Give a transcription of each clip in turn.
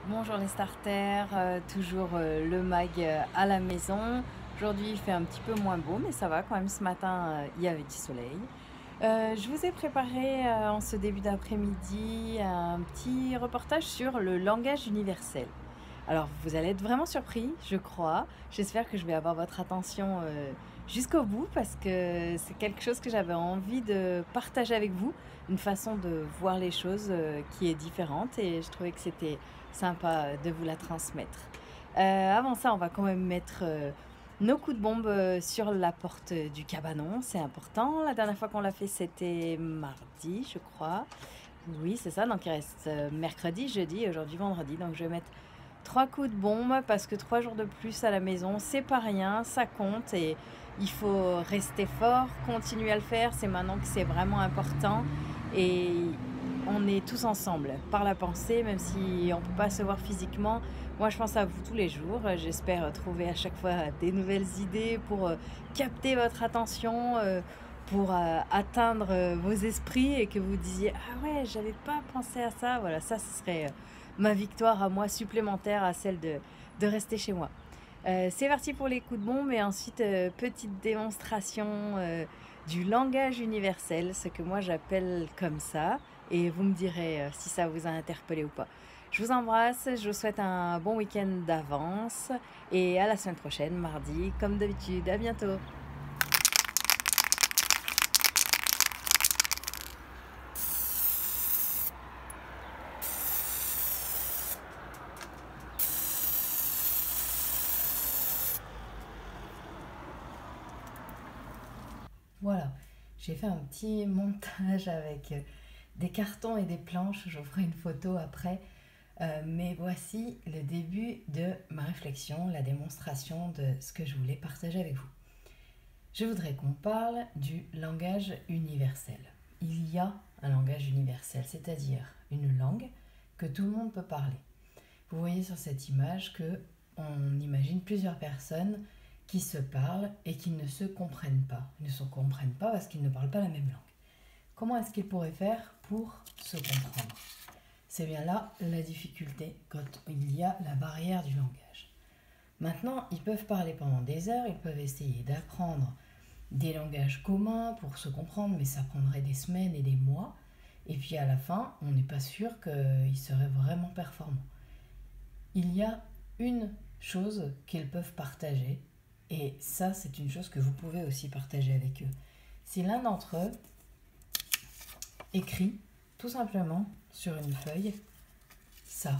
Bonjour les starters, toujours le mag à la maison. Aujourd'hui il fait un petit peu moins beau mais ça va quand même, ce matin il y avait du soleil. Je vous ai préparé en ce début d'après-midi un petit reportage sur le langage universel. Alors vous allez être vraiment surpris, je crois. J'espère que je vais avoir votre attention jusqu'au bout parce que c'est quelque chose que j'avais envie de partager avec vous, une façon de voir les choses qui est différente et je trouvais que c'était sympa de vous la transmettre. Avant ça, on va quand même mettre nos coups de bombe sur la porte du cabanon, c'est important. La dernière fois qu'on l'a fait, c'était mardi, je crois. Oui, c'est ça, donc il reste mercredi, jeudi et aujourd'hui vendredi. Donc je vais mettre 3 coups de bombe parce que 3 jours de plus à la maison, c'est pas rien, ça compte et il faut rester fort, continuer à le faire. C'est maintenant que c'est vraiment important et on est tous ensemble par la pensée, même si on peut pas se voir physiquement. Moi, je pense à vous tous les jours. J'espère trouver à chaque fois des nouvelles idées pour capter votre attention, pour atteindre vos esprits et que vous disiez ah ouais, j'avais pas pensé à ça. Voilà, ça ce serait ma victoire à moi supplémentaire à celle de rester chez moi. C'est parti pour les coups de bombe et ensuite petite démonstration du langage universel, ce que moi j'appelle comme ça, et vous me direz si ça vous a interpellé ou pas. Je vous embrasse, je vous souhaite un bon week-end d'avance et à la semaine prochaine, mardi, comme d'habitude. À bientôt. Voilà, j'ai fait un petit montage avec des cartons et des planches, je vous ferai une photo après. Mais voici le début de ma réflexion, la démonstration de ce que je voulais partager avec vous. Je voudrais qu'on parle du langage universel. Il y a un langage universel, c'est-à-dire une langue que tout le monde peut parler. Vous voyez sur cette image que on imagine plusieurs personnes qui se parlent et qui ne se comprennent pas. Ils ne se comprennent pas parce qu'ils ne parlent pas la même langue. Comment est-ce qu'ils pourraient faire pour se comprendre? C'est bien là la difficulté quand il y a la barrière du langage. Maintenant, ils peuvent parler pendant des heures, ils peuvent essayer d'apprendre des langages communs pour se comprendre, mais ça prendrait des semaines et des mois. Et puis à la fin, on n'est pas sûr qu'ils seraient vraiment performants. Il y a une chose qu'ils peuvent partager, et ça c'est une chose que vous pouvez aussi partager avec eux. Si l'un d'entre eux écrit tout simplement sur une feuille ça,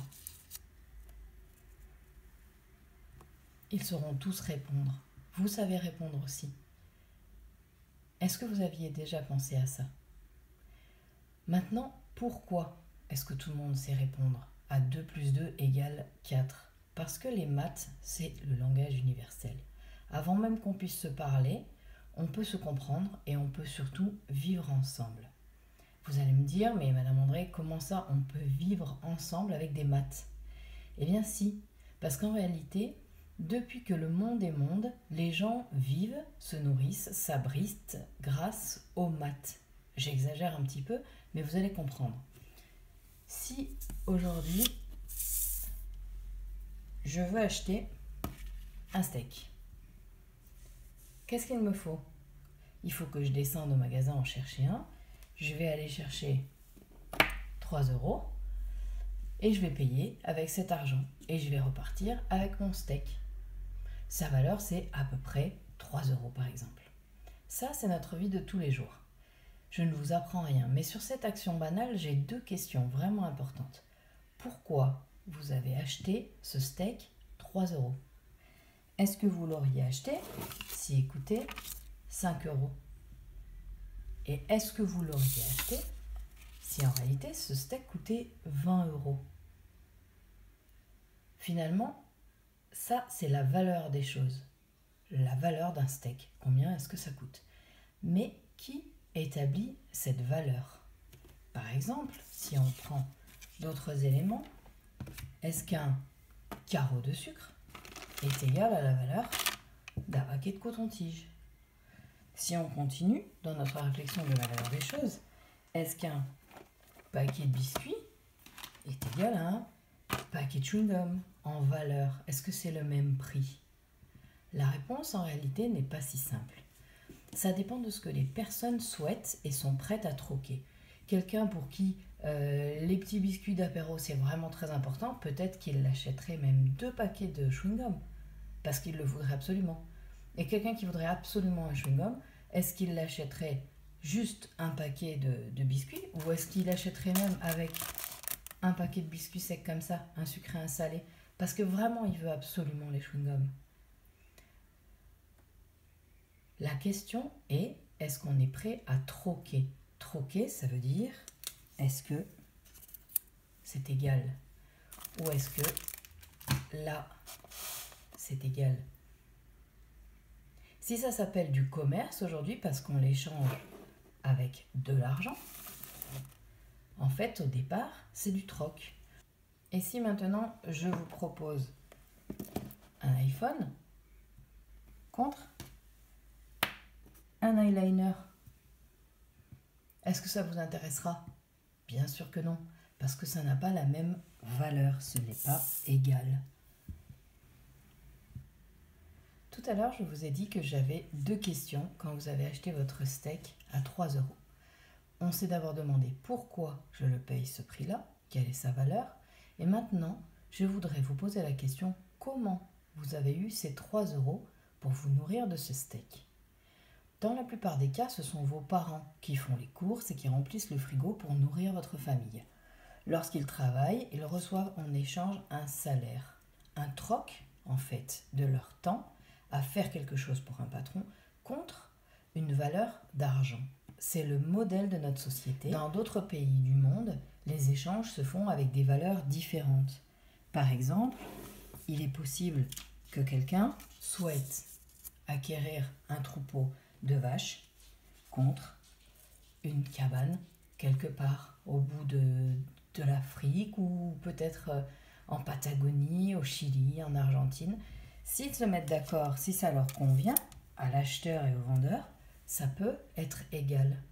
ils sauront tous répondre. Vous savez répondre aussi. Est-ce que vous aviez déjà pensé à ça? Maintenant, pourquoi est-ce que tout le monde sait répondre à 2 plus 2 égale 4? Parce que les maths, c'est le langage universel. Avant même qu'on puisse se parler, on peut se comprendre et on peut surtout vivre ensemble. Vous allez me dire, mais Madame André, comment ça on peut vivre ensemble avec des maths? Eh bien si, parce qu'en réalité, depuis que le monde est monde, les gens vivent, se nourrissent, s'abritent grâce aux maths. J'exagère un petit peu, mais vous allez comprendre. Si aujourd'hui, je veux acheter un steak, qu'est-ce qu'il me faut? Il faut que je descende au magasin en chercher un. Je vais aller chercher 3 euros et je vais payer avec cet argent. Et je vais repartir avec mon steak. Sa valeur, c'est à peu près 3 euros par exemple. Ça, c'est notre vie de tous les jours. Je ne vous apprends rien, mais sur cette action banale, j'ai 2 questions vraiment importantes. Pourquoi vous avez acheté ce steak 3 euros? Est-ce que vous l'auriez acheté s'il coûtait 5 euros? Et est-ce que vous l'auriez acheté si en réalité ce steak coûtait 20 euros? Finalement, ça c'est la valeur des choses. La valeur d'un steak. Combien est-ce que ça coûte? Mais qui établit cette valeur? Par exemple, si on prend d'autres éléments, est-ce qu'un carreau de sucre est égal à la valeur d'un paquet de coton-tige? Si on continue dans notre réflexion de la valeur des choses, est-ce qu'un paquet de biscuits est égal à un paquet paquet de chewing-gum en valeur, est-ce que c'est le même prix? La réponse en réalité n'est pas si simple. Ça dépend de ce que les personnes souhaitent et sont prêtes à troquer. Quelqu'un pour qui les petits biscuits d'apéro c'est vraiment très important, peut-être qu'il l'achèterait même 2 paquets de chewing-gum parce qu'il le voudrait absolument. Et quelqu'un qui voudrait absolument un chewing-gum, est-ce qu'il l'achèterait juste un paquet de biscuits ou est-ce qu'il achèterait même avec un paquet de biscuits secs comme ça, un sucré, un salé, parce que vraiment il veut absolument les chewing-gums? La question est, est-ce qu'on est prêt à troquer? Troquer, ça veut dire, est-ce que c'est égal? Ou est-ce que là, c'est égal? Si ça s'appelle du commerce aujourd'hui, parce qu'on l'échange avec de l'argent, en fait, au départ, c'est du troc. Et si maintenant, je vous propose un iPhone contre un eyeliner, est-ce que ça vous intéressera? Bien sûr que non, parce que ça n'a pas la même valeur, ce n'est pas égal. Tout à l'heure, je vous ai dit que j'avais 2 questions quand vous avez acheté votre steak à 3 €. On s'est d'abord demandé pourquoi je le paye ce prix-là, quelle est sa valeur, et maintenant, je voudrais vous poser la question comment vous avez eu ces 3 € pour vous nourrir de ce steak. Dans la plupart des cas, ce sont vos parents qui font les courses et qui remplissent le frigo pour nourrir votre famille. Lorsqu'ils travaillent, ils reçoivent en échange un salaire, un troc en fait de leur temps à faire quelque chose pour un patron contre une valeur d'argent. C'est le modèle de notre société. Dans d'autres pays du monde, les échanges se font avec des valeurs différentes. Par exemple, il est possible que quelqu'un souhaite acquérir un troupeau de vaches contre une cabane quelque part au bout de l'Afrique ou peut-être en Patagonie, au Chili, en Argentine. S'ils se mettent d'accord, si ça leur convient, à l'acheteur et au vendeur, ça peut être égal.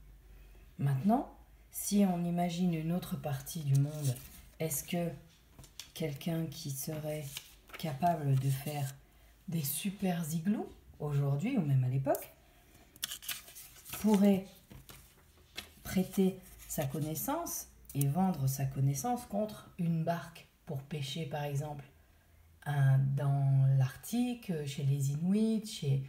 Maintenant, si on imagine une autre partie du monde, est-ce que quelqu'un qui serait capable de faire des super igloos aujourd'hui ou même à l'époque pourrait prêter sa connaissance et vendre sa connaissance contre une barque pour pêcher par exemple dans l'Arctique, chez les Inuits, chez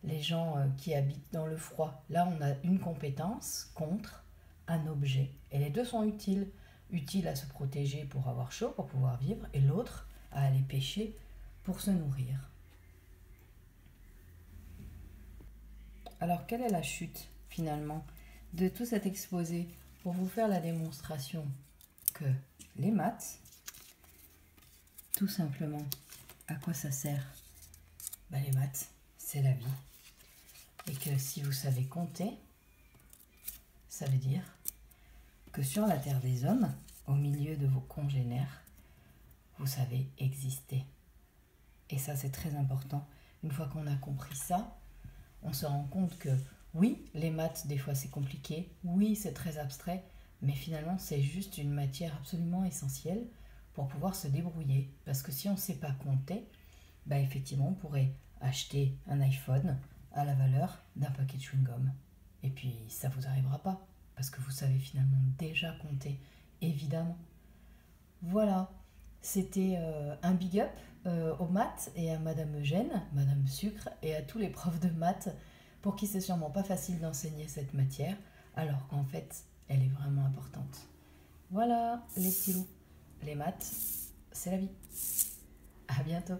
les gens qui habitent dans le froid. Là, on a une compétence contre un objet. Et les deux sont utiles. Utiles à se protéger pour avoir chaud, pour pouvoir vivre, et l'autre à aller pêcher pour se nourrir. Alors, quelle est la chute, finalement, de tout cet exposé pour vous faire la démonstration que les maths, tout simplement, à quoi ça sert? Les maths, c'est la vie. Et que si vous savez compter, ça veut dire que sur la terre des hommes, au milieu de vos congénères, vous savez exister. Et ça, c'est très important. Une fois qu'on a compris ça, on se rend compte que oui, les maths, des fois, c'est compliqué. Oui, c'est très abstrait. Mais finalement, c'est juste une matière absolument essentielle pour pouvoir se débrouiller. Parce que si on ne sait pas compter, effectivement, on pourrait acheter un iPhone à la valeur d'un paquet de chewing-gum. Et puis, ça ne vous arrivera pas. Parce que vous savez finalement déjà compter, évidemment. Voilà, c'était un big up aux maths et à Madame Eugène, Madame Sucre, et à tous les profs de maths pour qui c'est sûrement pas facile d'enseigner cette matière, alors qu'en fait, elle est vraiment importante. Voilà, les petits loups, les maths, c'est la vie. À bientôt.